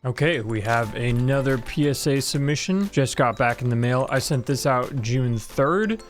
Okay, we have another PSA submission. Just got back in the mail. I sent this out June 3rd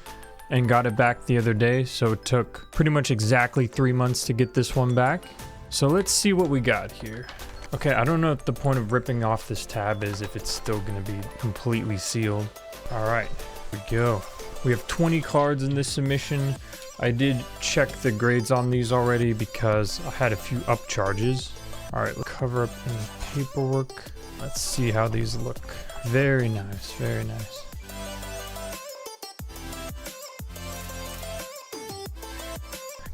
and got it back the other day. So it took pretty much exactly 3 months to get this one back. So let's see what we got here. Okay, I don't know what the point of ripping off this tab is if it's still going to be completely sealed. All right, here we go. We have 20 cards in this submission. I did check the grades on these already because I had a few upcharges. All right, let's cover up any paperwork. Let's see how these look. Very nice, very nice.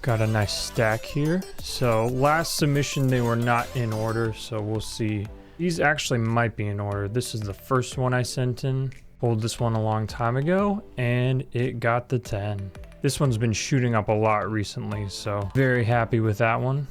Got a nice stack here. So last submission, they were not in order, so we'll see. These actually might be in order. This is the first one I sent in. Pulled this one a long time ago, and it got the 10. This one's been shooting up a lot recently, so very happy with that one.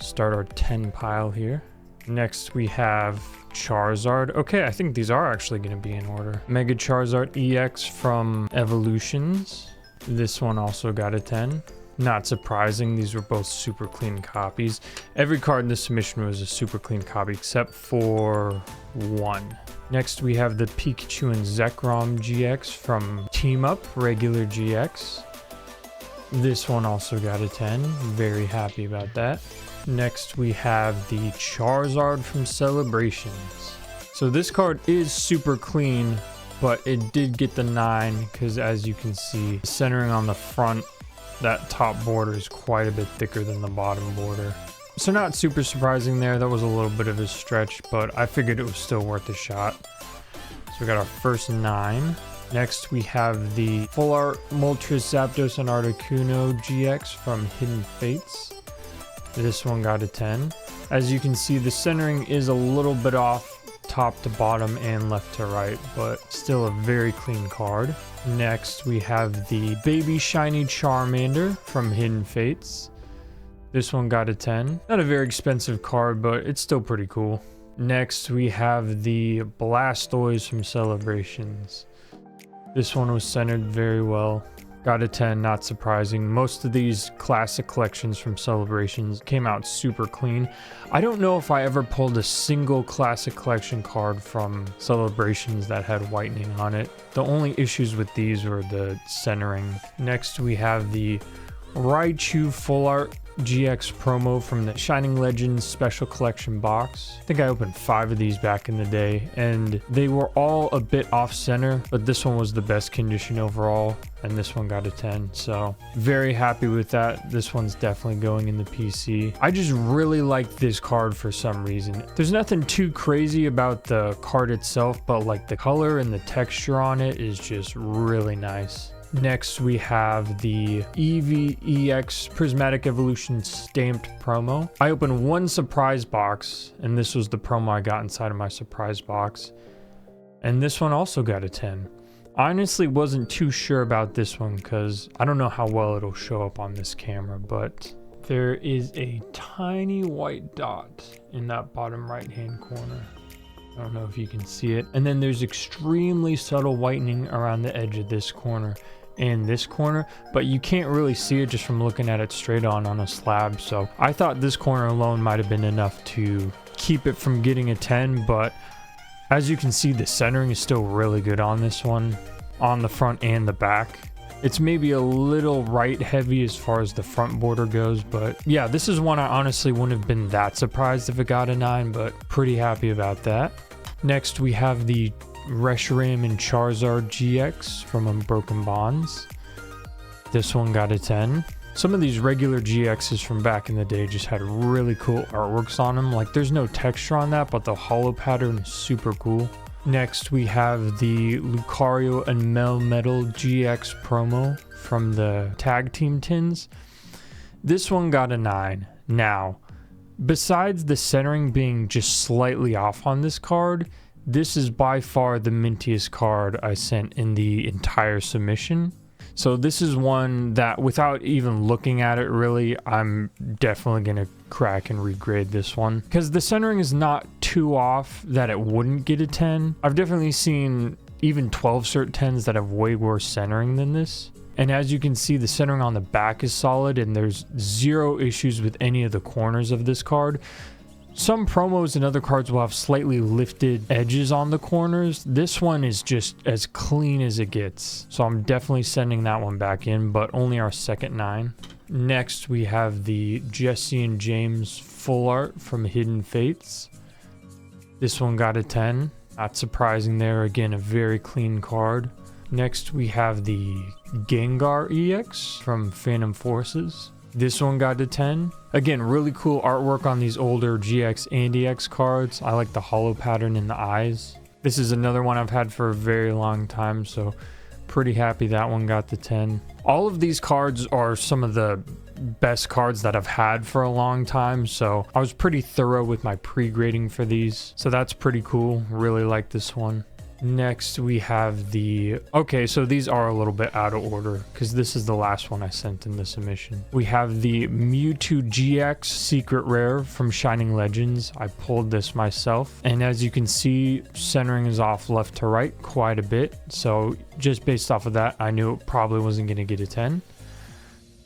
Start our 10 pile here. Next we have Charizard. Okay, I think these are actually going to be in order. Mega Charizard EX from Evolutions. This one also got a 10. Not surprising, these were both super clean copies. Every card in this submission was a super clean copy except for one. Next we have the Pikachu and Zekrom GX from Team Up, regular GX. This one also got a 10. Very happy about that. Next we have the Charizard from Celebrations. So this card is super clean, but it did get the 9 because as you can see, centering on the front, that top border is quite a bit thicker than the bottom border. So not super surprising there. That was a little bit of a stretch, but I figured it was still worth a shot. So we got our first 9. Next we have the Full Art Moltres, Zapdos, and Articuno GX from Hidden Fates. This one got a 10. As you can see, the centering is a little bit off top to bottom and left to right, but still a very clean card. Next we have the Baby Shiny Charmander from Hidden Fates. This one got a 10. Not a very expensive card, but it's still pretty cool. Next we have the Blastoise from Celebrations. This one was centered very well. Got a 10, not surprising. Most of these classic collections from Celebrations came out super clean. I don't know if I ever pulled a single classic collection card from Celebrations that had whitening on it. The only issues with these were the centering. Next we have the Raichu Full Art GX promo from the Shining Legends Special Collection box. I think I opened 5 of these back in the day, and they were all a bit off center, but this one was the best condition overall, and this one got a 10. So very happy with that. This one's definitely going in the PC. I just really like this card for some reason. There's nothing too crazy about the card itself, but like the color and the texture on it is just really nice. Next we have the EVEX Prismatic Evolution stamped promo. I opened one surprise box, and this was the promo I got inside of my surprise box. And this one also got a 10. I honestly wasn't too sure about this one because I don't know how well it'll show up on this camera, but there is a tiny white dot in that bottom right hand corner. I don't know if you can see it. And then there's extremely subtle whitening around the edge of this corner and this corner, but you can't really see it just from looking at it straight on a slab. So I thought this corner alone might have been enough to keep it from getting a 10, but as you can see, the centering is still really good on this one, on the front and the back. It's maybe a little right heavy as far as the front border goes, but yeah, this is one I honestly wouldn't have been that surprised if it got a 9, but pretty happy about that. Next we have the Reshiram and Charizard GX from Unbroken Bonds. This one got a 10. Some of these regular GXs from back in the day just had really cool artworks on them. Like there's no texture on that, but the holo pattern is super cool. Next we have the Lucario and Melmetal GX promo from the Tag Team 10's. This one got a 9. Now, besides the centering being just slightly off on this card, this is by far the mintiest card I sent in the entire submission. So this is one that without even looking at it really, I'm definitely going to crack and regrade this one. Because the centering is not too off that it wouldn't get a 10. I've definitely seen even 12 cert 10s that have way worse centering than this. And as you can see, the centering on the back is solid and there's zero issues with any of the corners of this card. Some promos and other cards will have slightly lifted edges on the corners. This one is just as clean as it gets. So I'm definitely sending that one back in, but only our second 9. Next, we have the Jesse and James full art from Hidden Fates. This one got a 10. Not surprising there. Again, a very clean card. Next, we have the Gengar EX from Phantom Forces. This one got a 10. Again, really cool artwork on these older GX and EX cards. I like the hollow pattern in the eyes. This is another one I've had for a very long time, so pretty happy that one got the 10. All of these cards are some of the best cards that I've had for a long time, so I was pretty thorough with my pre-grading for these. So that's pretty cool. Really like this one. Next, we have the... Okay, so these are a little bit out of order because this is the last one I sent in the submission. We have the Mewtwo GX Secret Rare from Shining Legends. I pulled this myself, and as you can see, centering is off left to right quite a bit. So just based off of that, I knew it probably wasn't going to get a 10.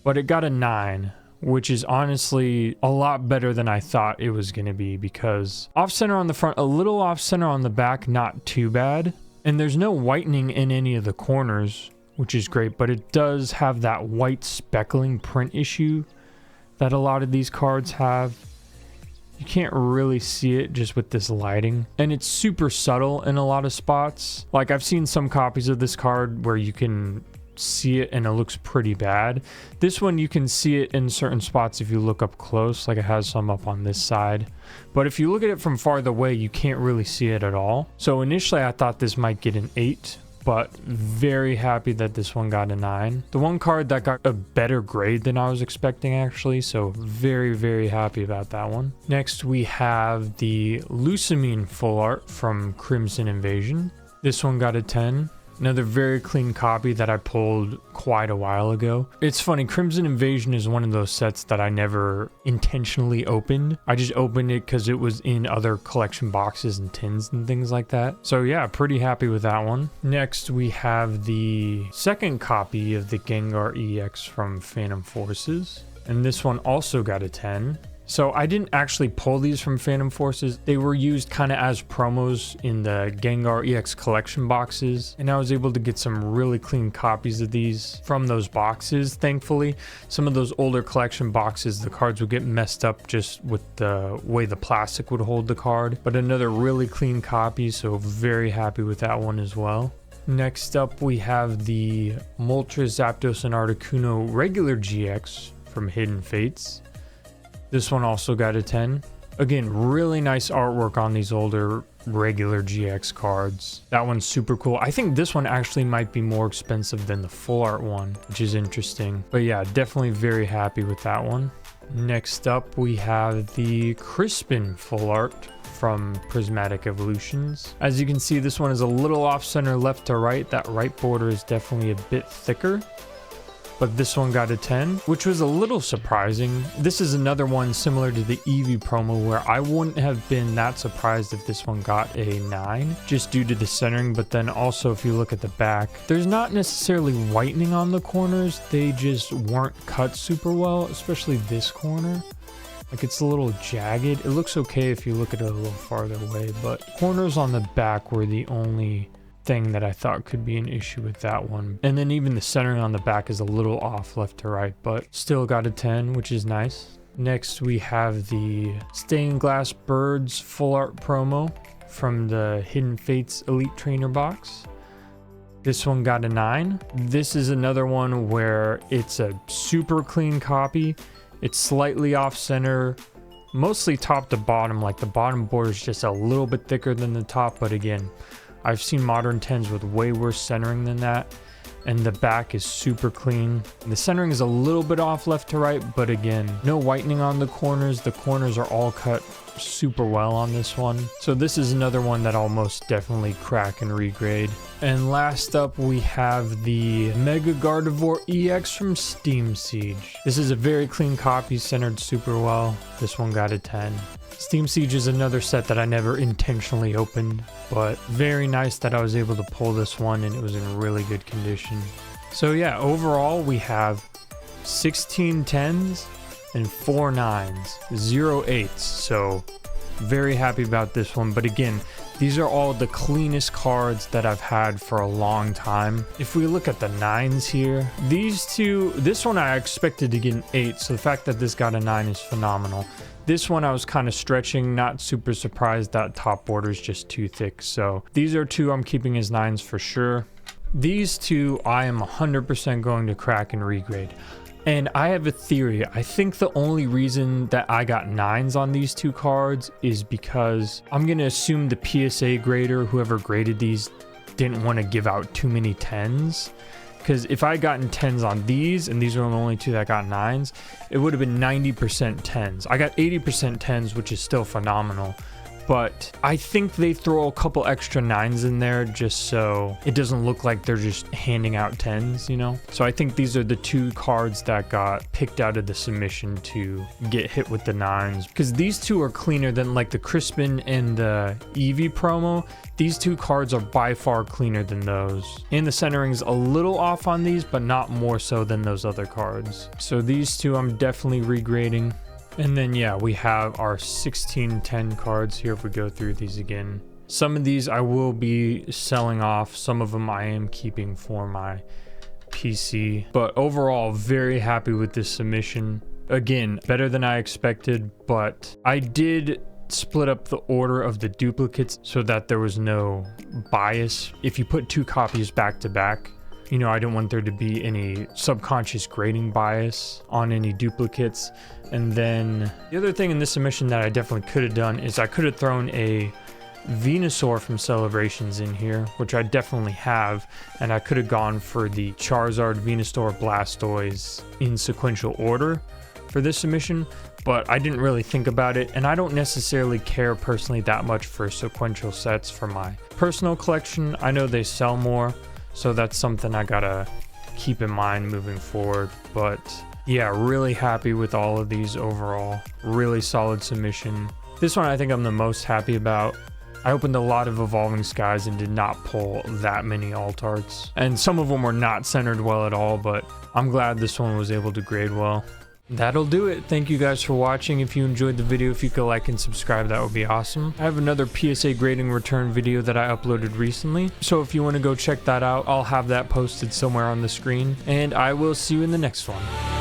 But it got a 9. Which is honestly a lot better than I thought it was going to be, because off center on the front, a little off center on the back, not too bad. And there's no whitening in any of the corners, which is great, but it does have that white speckling print issue that a lot of these cards have. You can't really see it just with this lighting, and it's super subtle in a lot of spots. Like I've seen some copies of this card where you can see it and it looks pretty bad. This one you can see it in certain spots if you look up close, like it has some up on this side, but if you look at it from farther away you can't really see it at all. So initially I thought this might get an 8, but very happy that this one got a 9. The one card that got a better grade than I was expecting actually, so very happy about that one. Next we have the Lusamine full art from Crimson Invasion. This one got a 10. Another very clean copy that I pulled quite a while ago. It's funny, Crimson Invasion is one of those sets that I never intentionally opened. I just opened it because it was in other collection boxes and tins and things like that. So yeah, pretty happy with that one. Next, we have the second copy of the Gengar EX from Phantom Forces. And this one also got a 10. So I didn't actually pull these from Phantom Forces. They were used kind of as promos in the Gengar EX collection boxes. And I was able to get some really clean copies of these from those boxes, thankfully. Some of those older collection boxes, the cards would get messed up just with the way the plastic would hold the card. But another really clean copy, so very happy with that one as well. Next up, we have the Moltres, Zapdos, and Articuno regular GX from Hidden Fates. This one also got a 10. Again, really nice artwork on these older regular GX cards. That one's super cool. I think this one actually might be more expensive than the full art one, which is interesting. But yeah, definitely very happy with that one. Next up, we have the Crispin full art from Prismatic Evolutions. As you can see, this one is a little off center left to right. That right border is definitely a bit thicker. But this one got a 10, which was a little surprising. This is another one similar to the Eevee promo where I wouldn't have been that surprised if this one got a 9, just due to the centering. But then also if you look at the back, there's not necessarily whitening on the corners. They just weren't cut super well, especially this corner. Like it's a little jagged. It looks okay if you look at it a little farther away, but corners on the back were the only thing that I thought could be an issue with that one. And then even the centering on the back is a little off left to right, but still got a 10, which is nice. Next we have the Stained Glass Birds full art promo from the Hidden Fates Elite Trainer box. This one got a 9. This is another one where it's a super clean copy. It's slightly off center, mostly top to bottom. Like the bottom border is just a little bit thicker than the top, but again, I've seen modern 10s with way worse centering than that, and the back is super clean. The centering is a little bit off left to right, but again, no whitening on the corners. The corners are all cut super well on this one. So this is another one that I'll most definitely crack and regrade. And last up, we have the Mega Gardevoir EX from Steam Siege. This is a very clean copy, centered super well. This one got a 10. Steam Siege is another set that I never intentionally opened, but very nice that I was able to pull this one and it was in really good condition. So yeah, overall we have 16 10s and 4 9s, 0 8s. So Very happy about this one. But again, these are all the cleanest cards that I've had for a long time. If we look at the 9s here, these two, this one I expected to get an 8, so the fact that this got a 9 is phenomenal. This one I was kind of stretching, not super surprised. That top border is just too thick. So these are two I'm keeping as 9s for sure. These two I am 100% going to crack and regrade. And I have a theory. I think the only reason that I got 9s on these two cards is because I'm going to assume the PSA grader, whoever graded these, didn't want to give out too many 10s. Because if I had gotten 10s on these, and these are the only two that got 9s, it would have been 90% 10s. I got 80% 10s, which is still phenomenal. But I think they throw a couple extra 9s in there just so it doesn't look like they're just handing out 10s, you know? So I think these are the two cards that got picked out of the submission to get hit with the 9s. Because these two are cleaner than like the Crispin and the Eevee promo. These two cards are by far cleaner than those. And the centering's a little off on these, but not more so than those other cards. So these two I'm definitely regrading. And then yeah, we have our 1610 cards here if we go through these again. Some of these I will be selling off, some of them I am keeping for my PC. But overall, very happy with this submission. Again, better than I expected, but I did split up the order of the duplicates so that there was no bias. If you put two copies back to back, you know, I didn't want there to be any subconscious grading bias on any duplicates. And then the other thing in this submission that I definitely could have done is I could have thrown a Venusaur from Celebrations in here, which I definitely have, and I could have gone for the Charizard, Venusaur, Blastoise in sequential order for this submission, but I didn't really think about it, and I don't necessarily care personally that much for sequential sets for my personal collection. I know they sell more, so that's something I gotta keep in mind moving forward. But yeah, really happy with all of these overall. Really solid submission. This one I think I'm the most happy about. I opened a lot of Evolving Skies and did not pull that many alt arts. And some of them were not centered well at all, but I'm glad this one was able to grade well. That'll do it. Thank you guys for watching. If you enjoyed the video, if you could like and subscribe, that would be awesome. I have another PSA grading return video that I uploaded recently, so if you want to go check that out, I'll have that posted somewhere on the screen, and I will see you in the next one.